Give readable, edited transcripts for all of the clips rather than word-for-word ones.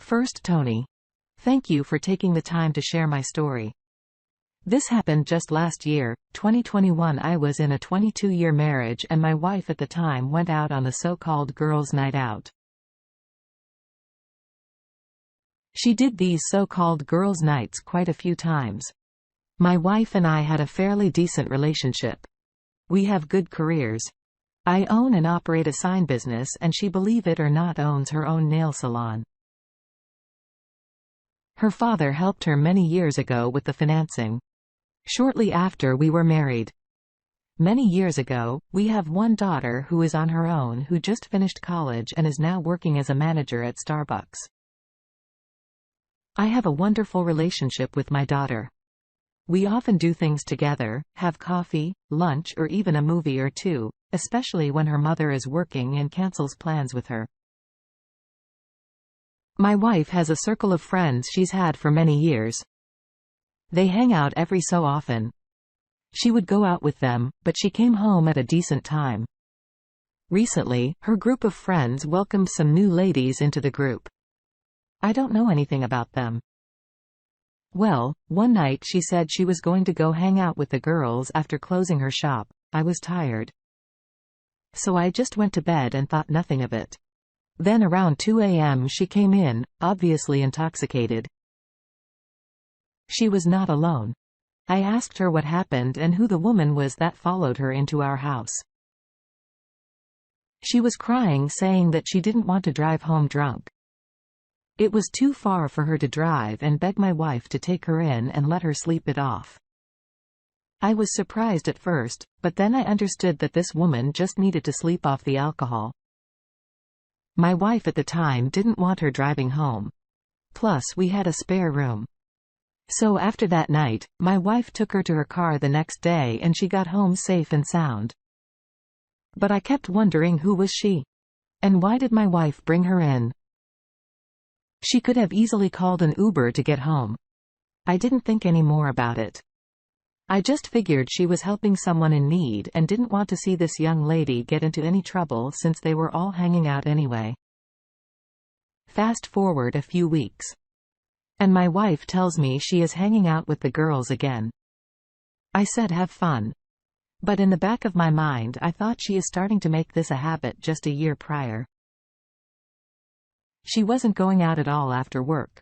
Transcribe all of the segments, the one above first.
First, Tony. Thank you for taking the time to share my story. This happened just last year, 2021. I was in a 22-year marriage and my wife at the time went out on the so-called girls' night out. She did these so-called girls' nights quite a few times. My wife and I had a fairly decent relationship. We have good careers. I own and operate a sign business and she, believe it or not, owns her own nail salon. Her father helped her many years ago with the financing. Shortly after we were married. Many years ago, we have one daughter who is on her own, who just finished college and is now working as a manager at Starbucks. I have a wonderful relationship with my daughter. We often do things together, have coffee, lunch, or even a movie or two, especially when her mother is working and cancels plans with her. My wife has a circle of friends she's had for many years. They hang out every so often. She would go out with them, but she came home at a decent time. Recently, her group of friends welcomed some new ladies into the group. I don't know anything about them. Well, one night she said she was going to go hang out with the girls after closing her shop. I was tired. So I just went to bed and thought nothing of it. Then around 2 a.m. she came in, obviously intoxicated. She was not alone. I asked her what happened and who the woman was that followed her into our house. She was crying, saying that she didn't want to drive home drunk. It was too far for her to drive and begged my wife to take her in and let her sleep it off. I was surprised at first, but then I understood that this woman just needed to sleep off the alcohol. My wife at the time didn't want her driving home. Plus, we had a spare room. So after that night, my wife took her to her car the next day and she got home safe and sound. But I kept wondering, who was she? And why did my wife bring her in? She could have easily called an Uber to get home. I didn't think any more about it. I just figured she was helping someone in need and didn't want to see this young lady get into any trouble since they were all hanging out anyway. Fast forward a few weeks. And my wife tells me she is hanging out with the girls again. I said, have fun. But in the back of my mind I thought, she is starting to make this a habit just a year prior. She wasn't going out at all after work.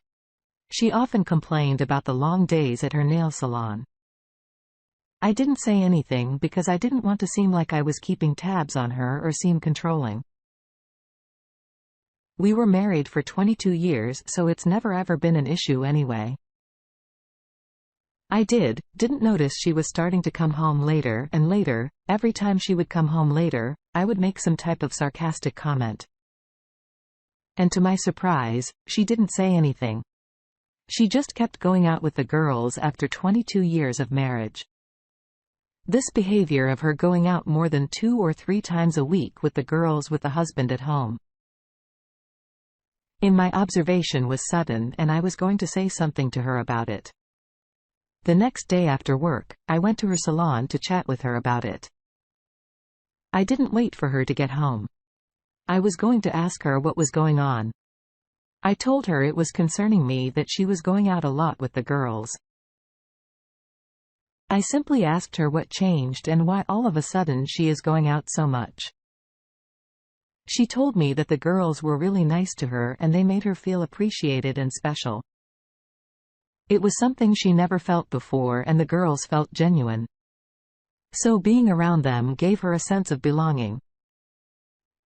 She often complained about the long days at her nail salon. I didn't say anything because I didn't want to seem like I was keeping tabs on her or seem controlling. We were married for 22 years, so it's never ever been an issue anyway. I didn't notice she was starting to come home later and later. Every time she would come home later, I would make some type of sarcastic comment. And to my surprise, she didn't say anything. She just kept going out with the girls after 22 years of marriage. This behavior of her going out more than 2 or 3 times a week with the girls with the husband at home. In my observation was sudden and I was going to say something to her about it. The next day after work, I went to her salon to chat with her about it. I didn't wait for her to get home. I was going to ask her what was going on. I told her it was concerning me that she was going out a lot with the girls. I simply asked her what changed and why all of a sudden she is going out so much. She told me that the girls were really nice to her and they made her feel appreciated and special. It was something she never felt before and the girls felt genuine. So being around them gave her a sense of belonging.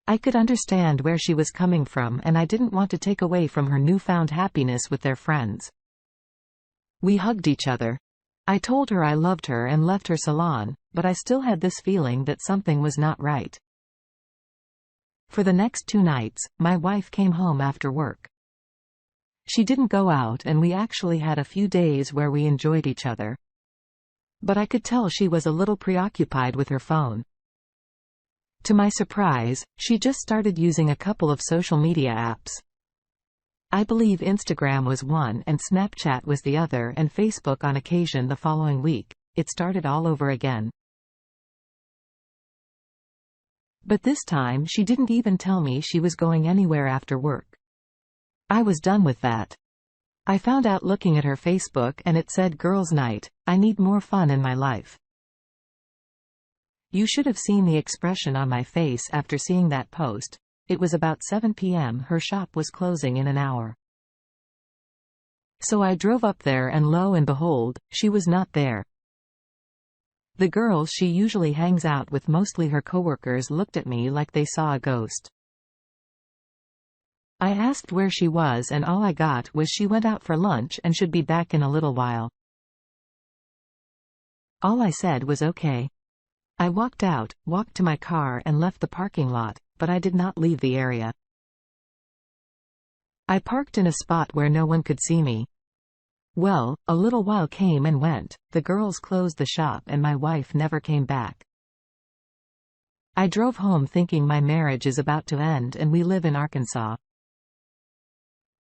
I could understand where she was coming from and I didn't want to take away from her newfound happiness with their friends. We hugged each other. I told her I loved her and left her salon, but I still had this feeling that something was not right. For the next 2 nights, my wife came home after work. She didn't go out and we actually had a few days where we enjoyed each other. But I could tell she was a little preoccupied with her phone. To my surprise, she just started using a couple of social media apps. I believe Instagram was one and Snapchat was the other, and Facebook on occasion. The following week, it started all over again. But this time she didn't even tell me she was going anywhere after work. I was done with that. I found out looking at her Facebook and it said girls' night. I need more fun in my life. You should have seen the expression on my face after seeing that post. It was about 7 p.m. Her shop was closing in an hour. So I drove up there and lo and behold, she was not there. The girls she usually hangs out with, mostly her coworkers, looked at me like they saw a ghost. I asked where she was and all I got was she went out for lunch and should be back in a little while. All I said was okay. I walked out, walked to my car and left the parking lot, but I did not leave the area. I parked in a spot where no one could see me. Well, a little while came and went, the girls closed the shop and my wife never came back. I drove home thinking my marriage is about to end and we live in Arkansas.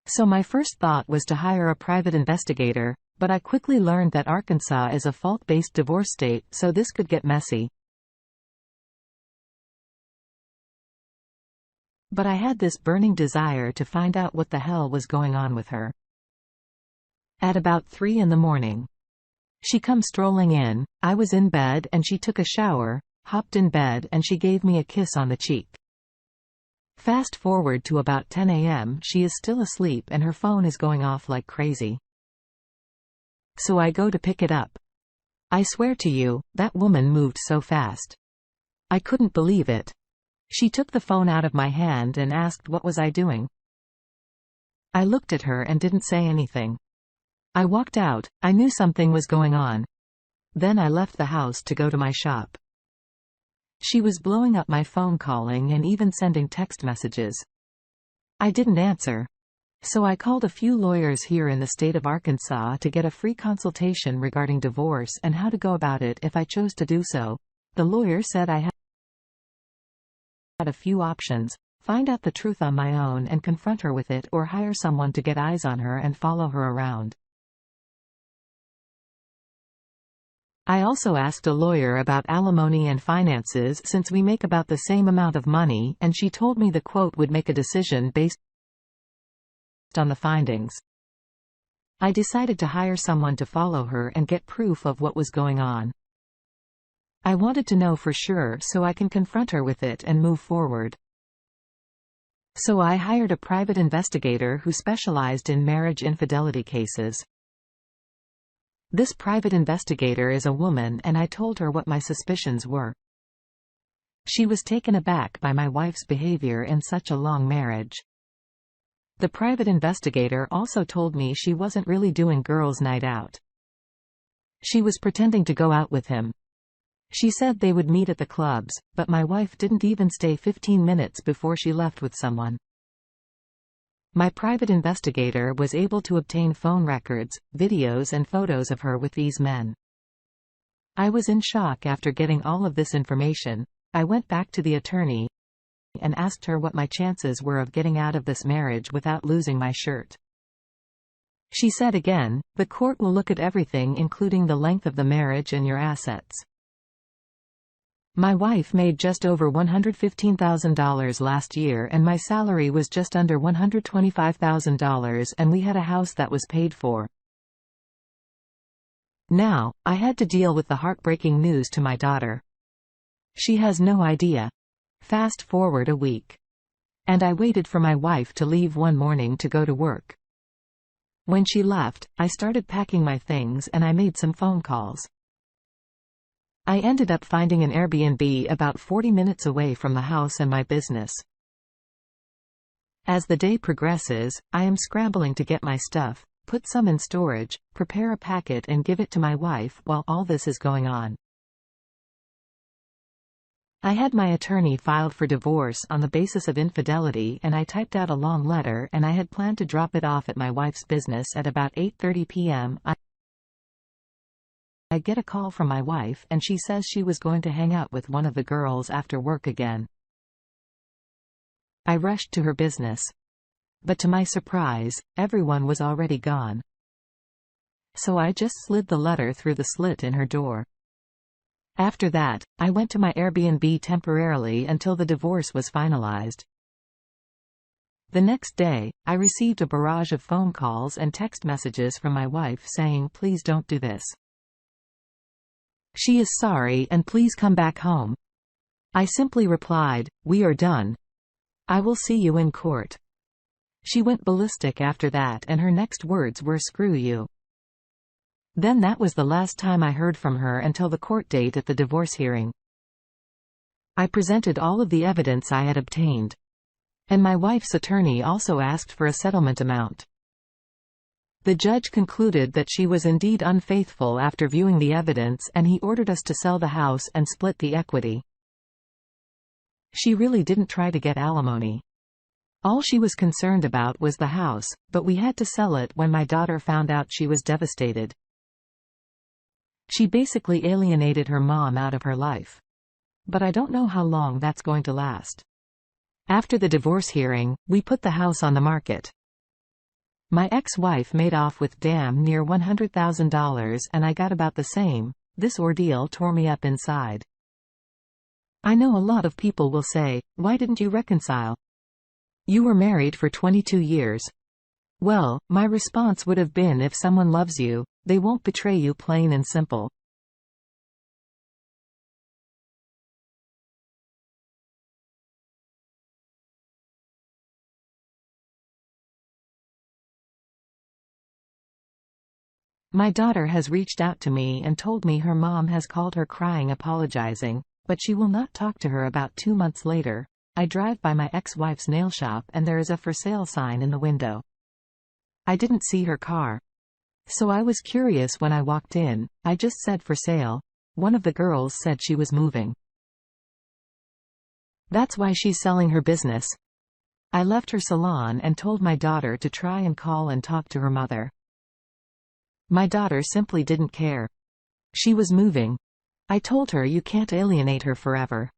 So my first thought was to hire a private investigator, but I quickly learned that Arkansas is a fault-based divorce state, so this could get messy. But I had this burning desire to find out what the hell was going on with her. At about 3 in the morning, she come strolling in. I was in bed and she took a shower, hopped in bed and she gave me a kiss on the cheek. Fast forward to about 10 a.m. she is still asleep and her phone is going off like crazy. So I go to pick it up. I swear to you, that woman moved so fast. I couldn't believe it. She took the phone out of my hand and asked what was I doing. I looked at her and didn't say anything. I walked out. I knew something was going on. Then I left the house to go to my shop. She was blowing up my phone, calling and even sending text messages. I didn't answer. So I called a few lawyers here in the state of Arkansas to get a free consultation regarding divorce and how to go about it if I chose to do so. The lawyer said I had a few options: find out the truth on my own and confront her with it, or hire someone to get eyes on her and follow her around. I also asked a lawyer about alimony and finances since we make about the same amount of money, and she told me the quote would make a decision based on the findings. I decided to hire someone to follow her and get proof of what was going on. I wanted to know for sure so I can confront her with it and move forward. So I hired a private investigator who specialized in marriage infidelity cases. This private investigator is a woman and I told her what my suspicions were. She was taken aback by my wife's behavior in such a long marriage. The private investigator also told me she wasn't really doing girls' night out. She was pretending to go out with him. She said they would meet at the clubs, but my wife didn't even stay 15 minutes before she left with someone. My private investigator was able to obtain phone records, videos and photos of her with these men. I was in shock after getting all of this information. I went back to the attorney and asked her what my chances were of getting out of this marriage without losing my shirt. She said again, the court will look at everything including the length of the marriage and your assets. My wife made just over $115,000 last year and my salary was just under $125,000 and we had a house that was paid for. Now, I had to deal with the heartbreaking news to my daughter. She has no idea. Fast forward a week. And I waited for my wife to leave one morning to go to work. When she left, I started packing my things and I made some phone calls. I ended up finding an Airbnb about 40 minutes away from the house and my business. As the day progresses, I am scrambling to get my stuff, put some in storage, prepare a packet and give it to my wife while all this is going on. I had my attorney filed for divorce on the basis of infidelity and I typed out a long letter and I had planned to drop it off at my wife's business at about 8:30 p.m. I get a call from my wife and she says she was going to hang out with one of the girls after work again. I rushed to her business. But to my surprise, everyone was already gone. So I just slid the letter through the slit in her door. After that, I went to my Airbnb temporarily until the divorce was finalized. The next day, I received a barrage of phone calls and text messages from my wife saying, "Please don't do this. She is sorry and please come back home." I simply replied, "We are done. I will see you in court." She went ballistic after that, and her next words were, "Screw you." Then that was the last time I heard from her until the court date at the divorce hearing. I presented all of the evidence I had obtained. And my wife's attorney also asked for a settlement amount. The judge concluded that she was indeed unfaithful after viewing the evidence, and he ordered us to sell the house and split the equity. She really didn't try to get alimony. All she was concerned about was the house, but we had to sell it when my daughter found out. She was devastated. She basically alienated her mom out of her life. But I don't know how long that's going to last. After the divorce hearing, we put the house on the market. My ex-wife made off with damn near $100,000 and I got about the same. This ordeal tore me up inside. I know a lot of people will say, "Why didn't you reconcile? You were married for 22 years. Well, my response would have been, if someone loves you, they won't betray you, plain and simple. My daughter has reached out to me and told me her mom has called her crying, apologizing, but she will not talk to her. About 2 months later, I drive by my ex-wife's nail shop and there is a for sale sign in the window. I didn't see her car. So I was curious when I walked in. I just said for sale. One of the girls said she was moving. That's why she's selling her business. I left her salon and told my daughter to try and call and talk to her mother. My daughter simply didn't care. She was moving. I told her you can't alienate her forever.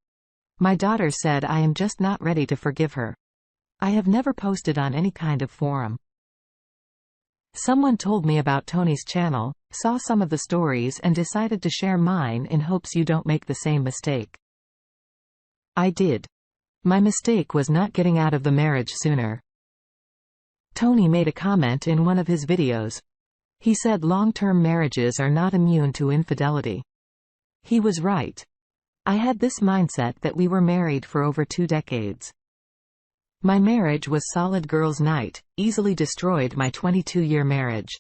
My daughter said I am just not ready to forgive her. I have never posted on any kind of forum. Someone told me about Tony's channel, saw some of the stories and decided to share mine in hopes you don't make the same mistake. I did. My mistake was not getting out of the marriage sooner. Tony made a comment in one of his videos. He said long-term marriages are not immune to infidelity. He was right. I had this mindset that we were married for over 2 decades. My marriage was solid. Girls' night easily destroyed my 22-year marriage.